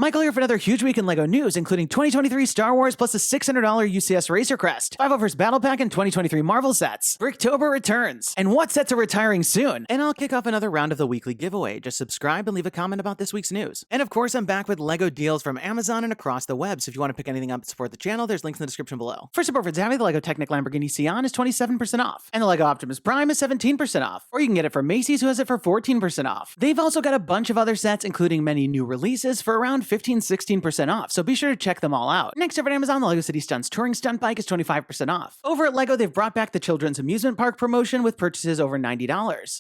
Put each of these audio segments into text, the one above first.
Michael here for another huge week in LEGO news, including 2023 Star Wars plus a $600 UCS Razor Crest, 501st Battle Pack, and 2023 Marvel sets. Bricktober returns, and what sets are retiring soon? And I'll kick off another round of the weekly giveaway. Just subscribe and leave a comment about this week's news. And of course, I'm back with LEGO deals from Amazon and across the web, so if you want to pick anything up to support the channel, there's links in the description below. For support for ZAVVI, the LEGO Technic Lamborghini Sion is 27% off, and the LEGO Optimus Prime is 17% off. Or you can get it from Macy's, who has it for 14% off. They've also got a bunch of other sets, including many new releases, for around 15–16% off, so be sure to check them all out. Next over at Amazon, the LEGO City Stunts Touring Stunt Bike is 25% off. Over at LEGO, they've brought back the Children's Amusement Park promotion with purchases over $90.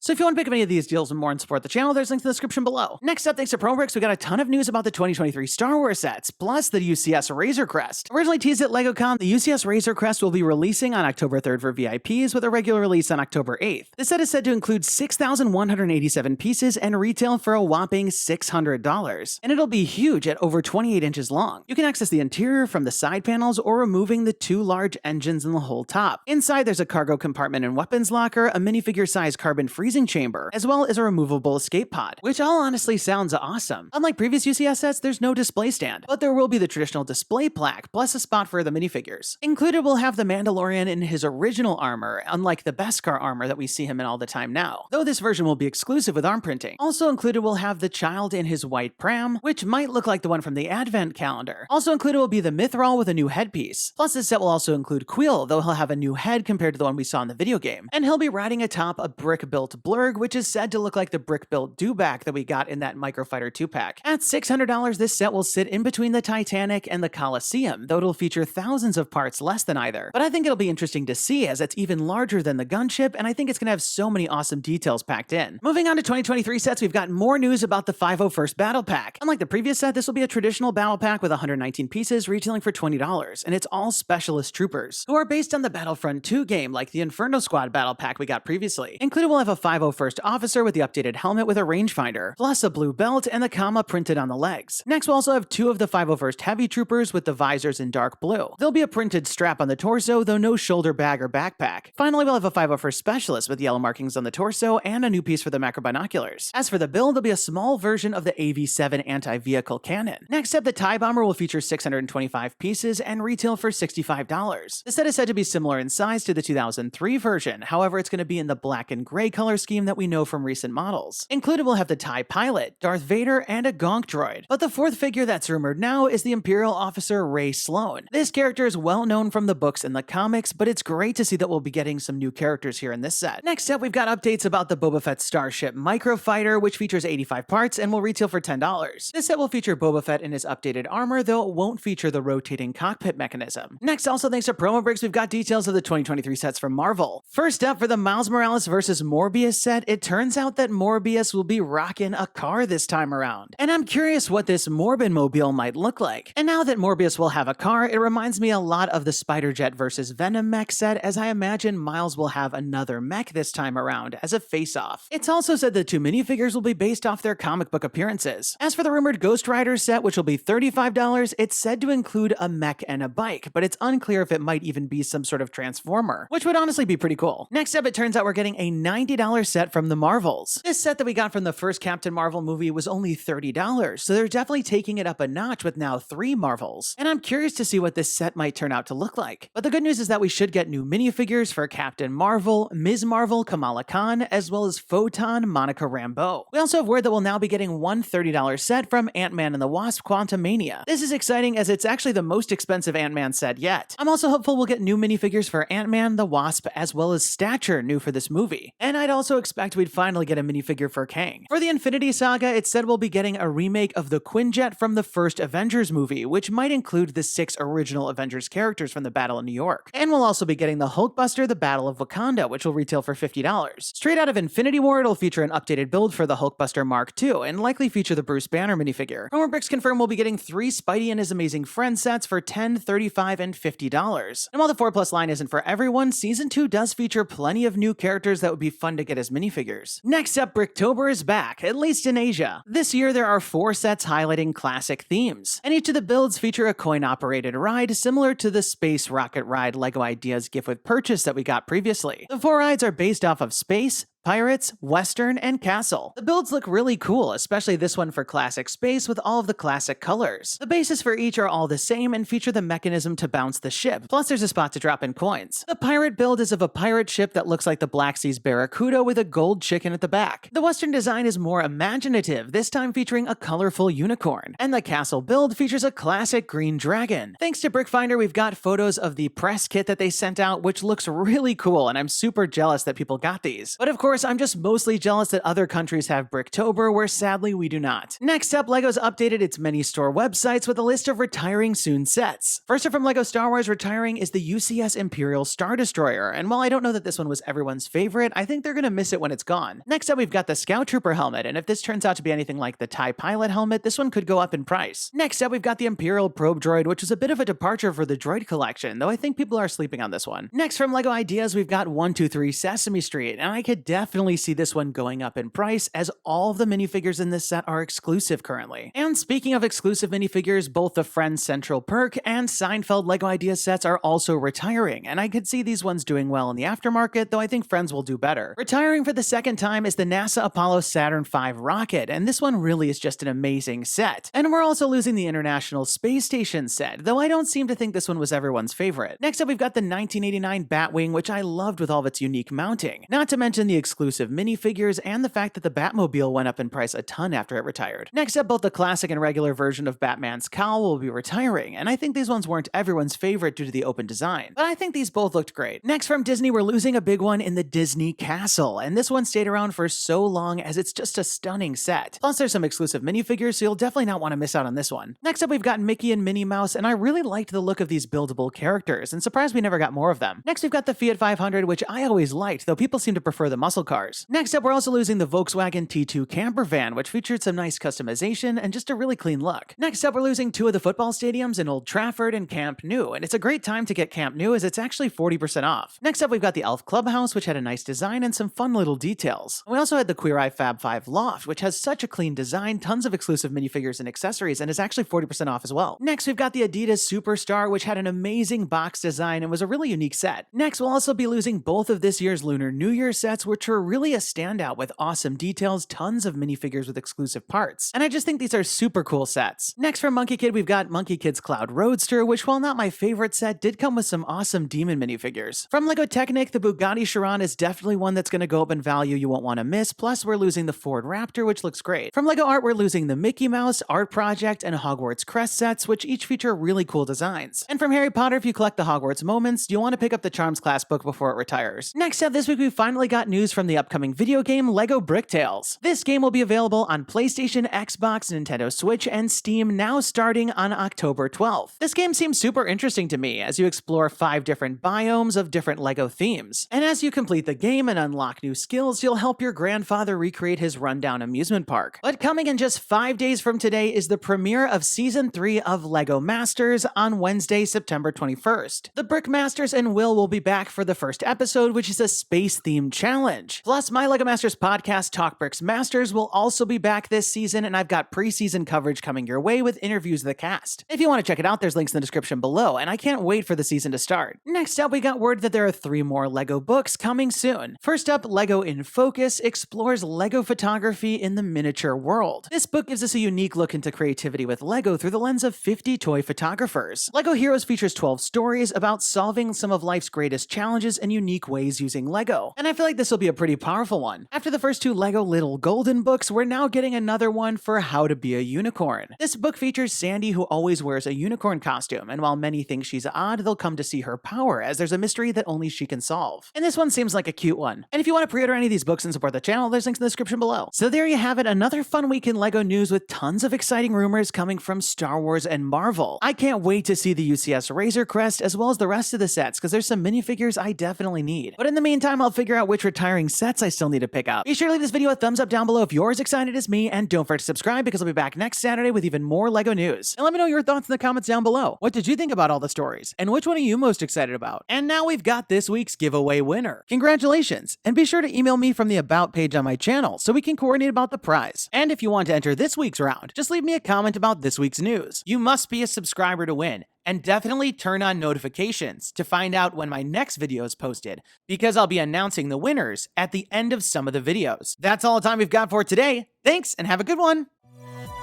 So if you want to pick up any of these deals and more and support the channel, there's links in the description below. Next up, thanks to TalkBricks, we got a ton of news about the 2023 Star Wars sets, plus the UCS Razor Crest. Originally teased at LEGOCon, the UCS Razor Crest will be releasing on October 3rd for VIPs with a regular release on October 8th. The set is said to include 6,187 pieces and retail for a whopping $600. And it'll be huge at over 28 inches long. You can access the interior from the side panels or removing the two large engines in the whole top. Inside, there's a cargo compartment and weapons locker, a minifigure-sized carbon freezing chamber, as well as a removable escape pod, which all honestly sounds awesome. Unlike previous UCS sets, there's no display stand, but there will be the traditional display plaque, plus a spot for the minifigures. Included will have the Mandalorian in his original armor, unlike the Beskar armor that we see him in all the time now, though this version will be exclusive with arm printing. Also included will have the child in his white pram, which might look like the one from the Advent calendar. Also included will be the Mithril with a new headpiece. Plus this set will also include Quill, though he'll have a new head compared to the one we saw in the video game. And he'll be riding atop a brick-built blurg, which is said to look like the brick-built Dewback that we got in that Microfighter 2-pack. At $600, this set will sit in between the Titanic and the Colosseum, though it'll feature thousands of parts less than either. But I think it'll be interesting to see, as it's even larger than the gunship, and I think it's gonna have so many awesome details packed in. Moving on to 2023 sets, we've got more news about the 501st Battle Pack. Unlike the previous set, this will be a traditional battle pack with 119 pieces retailing for $20, and it's all specialist troopers, who are based on the Battlefront 2 game, like the Inferno Squad battle pack we got previously. Included will have a 501st officer with the updated helmet with a rangefinder, plus a blue belt and the comma printed on the legs. Next, we'll also have two of the 501st heavy troopers with the visors in dark blue. There'll be a printed strap on the torso, though no shoulder bag or backpack. Finally, we'll have a 501st specialist with yellow markings on the torso and a new piece for the macro binoculars. As for the build, there'll be a small version of the AV-7 anti-vehicle cannon. Next up, the TIE Bomber will feature 625 pieces and retail for $65. The set is said to be similar in size to the 2003 version, however it's going to be in the black and gray color scheme that we know from recent models. Included will have the TIE Pilot, Darth Vader, and a Gonk droid. But the fourth figure that's rumored now is the Imperial Officer Rey Sloane. This character is well known from the books and the comics, but it's great to see that we'll be getting some new characters here in this set. Next up, we've got updates about the Boba Fett Starship Microfighter, which features 85 parts and will retail for $10. This set will feature Boba Fett in his updated armor, though it won't feature the rotating cockpit mechanism. Next, also thanks to TalkBricks, we've got details of the 2023 sets from Marvel. First up, for the Miles Morales vs. Morbius set, it turns out that Morbius will be rocking a car this time around. And I'm curious what this Morbin Mobile might look like. And now that Morbius will have a car, it reminds me a lot of the Spider-Jet vs. Venom mech set, as I imagine Miles will have another mech this time around as a face-off. It's also said the two minifigures will be based off their comic book appearances. As for the rumored Ghost Rider set, which will be $35, it's said to include a mech and a bike, but it's unclear if it might even be some sort of transformer, which would honestly be pretty cool. Next up, it turns out we're getting a $90 set from the Marvels. This set that we got from the first Captain Marvel movie was only $30, so they're definitely taking it up a notch with now 3 Marvels. And I'm curious to see what this set might turn out to look like. But the good news is that we should get new minifigures for Captain Marvel, Ms. Marvel, Kamala Khan, as well as Photon, Monica Rambeau. We also have word that we'll now be getting one $30 set from Ant-Man and the Wasp Quantumania. This is exciting as it's actually the most expensive Ant-Man set yet. I'm also hopeful we'll get new minifigures for Ant-Man, the Wasp, as well as Stature new for this movie. And I'd also expect we'd finally get a minifigure for Kang. For the Infinity Saga, it said we'll be getting a remake of the Quinjet from the first Avengers movie, which might include the 6 original Avengers characters from the Battle of New York. And we'll also be getting the Hulkbuster, the Battle of Wakanda, which will retail for $50. Straight out of Infinity War, it'll feature an updated build for the Hulkbuster Mark II, and likely feature the Bruce Banner minifigure. TalkBricks confirm we'll be getting 3 Spidey and His Amazing Friends sets for $10, $35, and $50. And while the 4+ line isn't for everyone, Season 2 does feature plenty of new characters that would be fun to get as minifigures. Next up, Bricktober is back, at least in Asia. This year, there are 4 sets highlighting classic themes, and each of the builds feature a coin-operated ride similar to the Space Rocket Ride LEGO Ideas gift with purchase that we got previously. The 4 rides are based off of space, Pirates, Western, and Castle. The builds look really cool, especially this one for classic space with all of the classic colors. The bases for each are all the same and feature the mechanism to bounce the ship, plus there's a spot to drop in coins. The pirate build is of a pirate ship that looks like the Black Sea's Barracuda with a gold chicken at the back. The Western design is more imaginative, this time featuring a colorful unicorn. And the Castle build features a classic green dragon. Thanks to BrickFinder, we've got photos of the press kit that they sent out, which looks really cool, and I'm super jealous that people got these. But of course, I'm just mostly jealous that other countries have Bricktober, where sadly we do not. Next up, LEGO's updated its many store websites with a list of retiring soon sets. First up from LEGO Star Wars, retiring is the UCS Imperial Star Destroyer, and while I don't know that this one was everyone's favorite, I think they're gonna miss it when it's gone. Next up, we've got the Scout Trooper helmet, and if this turns out to be anything like the TIE Pilot helmet, this one could go up in price. Next up, we've got the Imperial Probe Droid, which is a bit of a departure for the droid collection, though I think people are sleeping on this one. Next from LEGO Ideas, we've got 123 Sesame Street, and I could definitely see this one going up in price, as all of the minifigures in this set are exclusive currently. And speaking of exclusive minifigures, both the Friends Central Perk and Seinfeld LEGO Ideas sets are also retiring, and I could see these ones doing well in the aftermarket, though I think Friends will do better. Retiring for the second time is the NASA Apollo Saturn V rocket, and this one really is just an amazing set. And we're also losing the International Space Station set, though I don't seem to think this one was everyone's favorite. Next up, we've got the 1989 Batwing, which I loved with all of its unique mounting. Not to mention the exclusive minifigures and the fact that the Batmobile went up in price a ton after it retired. Next up, both the classic and regular version of Batman's cowl will be retiring, and I think these ones weren't everyone's favorite due to the open design, but I think these both looked great. Next from Disney, we're losing a big one in the Disney Castle, and this one stayed around for so long as it's just a stunning set. Plus there's some exclusive minifigures, so you'll definitely not want to miss out on this one. Next up, we've got Mickey and Minnie Mouse, and I really liked the look of these buildable characters, and surprised we never got more of them. Next, we've got the Fiat 500, which I always liked, though people seem to prefer the muscle cars. Next up, we're also losing the Volkswagen T2 camper van, which featured some nice customization and just a really clean look. Next up, we're losing two of the football stadiums in Old Trafford and Camp Nou, and it's a great time to get Camp Nou as it's actually 40% off. Next up, we've got the Elf Clubhouse, which had a nice design and some fun little details. And we also had the Queer Eye Fab 5 Loft, which has such a clean design, tons of exclusive minifigures and accessories, and is actually 40% off as well. Next, we've got the Adidas Superstar, which had an amazing box design and was a really unique set. Next, we'll also be losing both of this year's Lunar New Year sets, which were really a standout with awesome details, tons of minifigures with exclusive parts. And I just think these are super cool sets. Next from Monkey Kid, we've got Monkey Kid's Cloud Roadster, which while not my favorite set, did come with some awesome demon minifigures. From LEGO Technic, the Bugatti Chiron is definitely one that's going to go up in value you won't want to miss, plus we're losing the Ford Raptor, which looks great. From LEGO Art, we're losing the Mickey Mouse, Art Project, and Hogwarts Crest sets, which each feature really cool designs. And from Harry Potter, if you collect the Hogwarts Moments, you'll want to pick up the Charms class book before it retires. Next up this week, we finally got news from the upcoming video game LEGO Bricktales. This game will be available on PlayStation, Xbox, Nintendo Switch, and Steam now starting on October 12th. This game seems super interesting to me as you explore 5 different biomes of different LEGO themes. And as you complete the game and unlock new skills, you'll help your grandfather recreate his rundown amusement park. But coming in just 5 days from today is the premiere of Season 3 of LEGO Masters on Wednesday, September 21st. The Brick Masters and Will be back for the first episode, which is a space-themed challenge. Plus, my LEGO Masters podcast, TalkBricks Masters, will also be back this season, and I've got pre-season coverage coming your way with interviews of the cast. If you want to check it out, there's links in the description below, and I can't wait for the season to start. Next up, we got word that there are 3 more LEGO books coming soon. First up, LEGO in Focus explores LEGO photography in the miniature world. This book gives us a unique look into creativity with LEGO through the lens of 50 toy photographers. LEGO Heroes features 12 stories about solving some of life's greatest challenges in unique ways using LEGO, and I feel like this will be a pretty powerful one. After the first 2 LEGO Little Golden books, we're now getting another one for How to Be a Unicorn. This book features Sandy, who always wears a unicorn costume, and while many think she's odd, they'll come to see her power as there's a mystery that only she can solve. And this one seems like a cute one. And if you want to pre-order any of these books and support the channel, there's links in the description below. So there you have it, another fun week in LEGO news with tons of exciting rumors coming from Star Wars and Marvel. I can't wait to see the UCS Razor Crest as well as the rest of the sets, because there's some minifigures I definitely need. But in the meantime, I'll figure out which retiring sets I still need to pick up. Be sure to leave this video a thumbs up down below if you're as excited as me, and don't forget to subscribe because I'll be back next Saturday with even more LEGO news. And let me know your thoughts in the comments down below. What did you think about all the stories? And which one are you most excited about? And now we've got this week's giveaway winner. Congratulations! And be sure to email me from the About page on my channel so we can coordinate about the prize. And if you want to enter this week's round, just leave me a comment about this week's news. You must be a subscriber to win. And definitely turn on notifications to find out when my next video is posted, because I'll be announcing the winners at the end of some of the videos. That's all the time we've got for today. Thanks, and have a good one!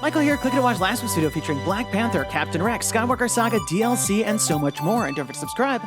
Michael here, clicking to watch last week's video featuring Black Panther, Captain Rex, Skywalker Saga, DLC, and so much more. And don't forget to subscribe.